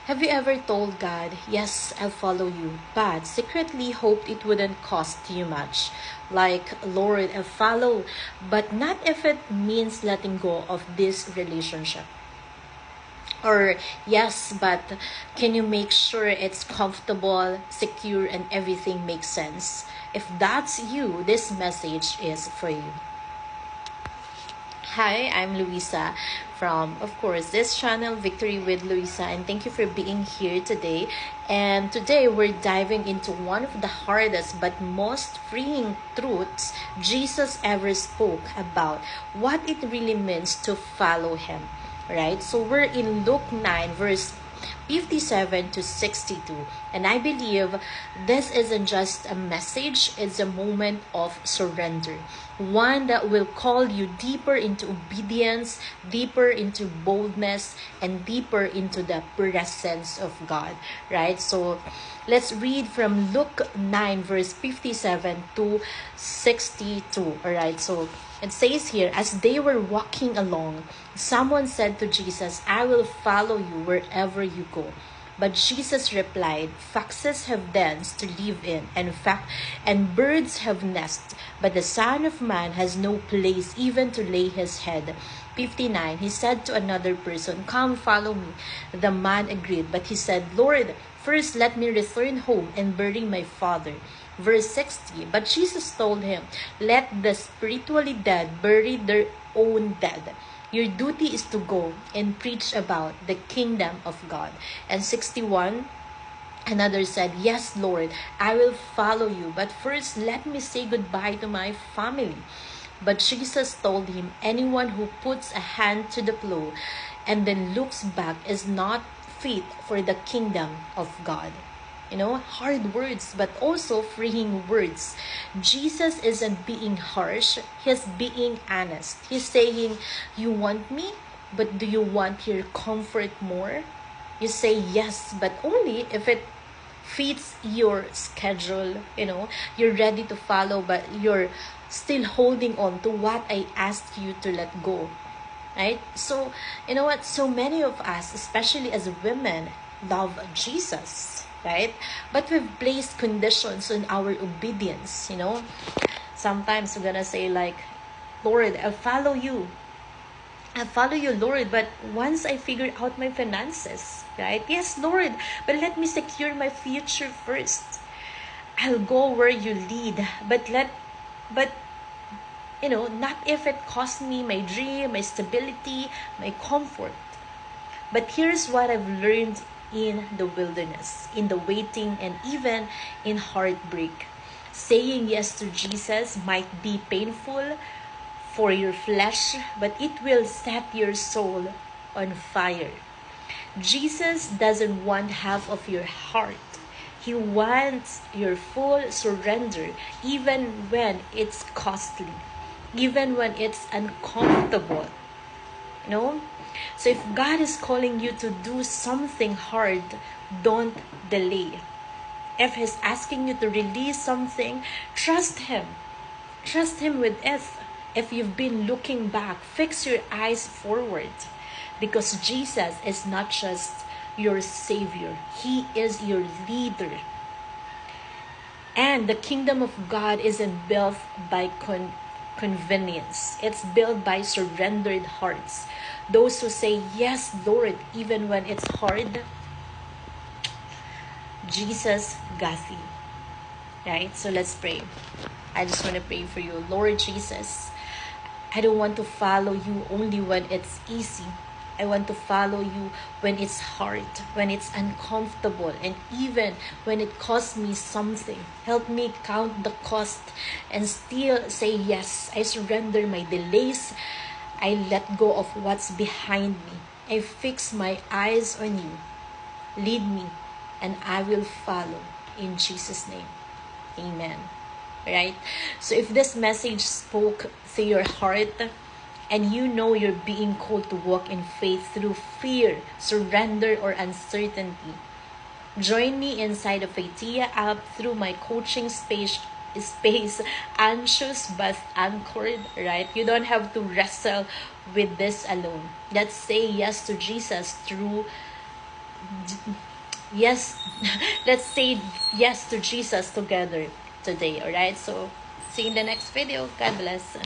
Have you ever told God, yes, I'll follow you, but secretly hoped it wouldn't cost you much? Like, Lord, I'll follow, but not if it means letting go of this relationship. Or, yes, but can you make sure it's comfortable, secure, and everything makes sense? If that's you, this message is for you. Hi, I'm Luisa from, of course, this channel, Victory with Luisa, and thank you for being here today. And today we're diving into one of the hardest but most freeing truths Jesus ever spoke about what it really means to follow Him. Right? So we're in Luke 9, verse 57 to 62. And I believe this isn't just a message, it's a moment of surrender. One that will call you deeper into obedience, deeper into boldness, and deeper into the presence of God. Right? So let's read from Luke 9, verse 57 to 62. Alright, so it says here, as they were walking along, someone said to Jesus, I will follow you wherever you go. But Jesus replied, foxes have dens to live in, and birds have nests, but the Son of Man has no place even to lay his head. 59. He said to another person, come follow me. The man agreed, but he said, Lord, first let me return home and bury my father. Verse 60. But Jesus told him, let the spiritually dead bury their own dead. Your duty is to go and preach about the kingdom of God. And 61. Another said, yes, Lord, I will follow you, but first let me say goodbye to my family. But Jesus told him, anyone who puts a hand to the plow and then looks back is not fit for the kingdom of God. Hard words, but also freeing words. Jesus isn't being harsh, he's being honest. He's saying, you want me, but do you want your comfort more? You say yes, but only if it fits your schedule. You're ready to follow, but you're still holding on to what I asked you to let go. Right? So, you know what? So many of us, especially as women, love Jesus, right? But we've placed conditions on our obedience. Sometimes we're gonna say like, Lord, I'll follow you, Lord, but once I figure out my finances, right? Yes, Lord, but let me secure my future first. I'll go where you lead, but not if it costs me my dream, my stability, my comfort. But here's what I've learned in the wilderness, in the waiting, and even in heartbreak. Saying yes to Jesus might be painful for your flesh, but it will set your soul on fire. Jesus doesn't want half of your heart. He wants your full surrender, even when it's costly, even when it's uncomfortable. So if God is calling you to do something hard, don't delay. If He's asking you to release something, trust Him. Trust Him with it. If you've been looking back, fix your eyes forward. Because Jesus is not just your Savior. He is your leader. And the kingdom of God isn't built by convenience. It's built by surrendered hearts. Those who say, yes, Lord, even when it's hard. Jesus got you. Right? So let's pray. I just want to pray for you. Lord Jesus, I don't want to follow you only when it's easy. I want to follow you when it's hard, when it's uncomfortable, and even when it costs me something. Help me count the cost and still say yes. I surrender my delays. I let go of what's behind me. I fix my eyes on you. Lead me, and I will follow. In Jesus' name, amen. Right? So if this message spoke to your heart, and you're being called to walk in faith through fear, surrender, or uncertainty, join me inside of Faithia app through my coaching space, anxious but anchored, right? You don't have to wrestle with this alone. Let's say yes to Jesus through yes, let's say yes to Jesus together today. All right, so see you in the next video. God bless.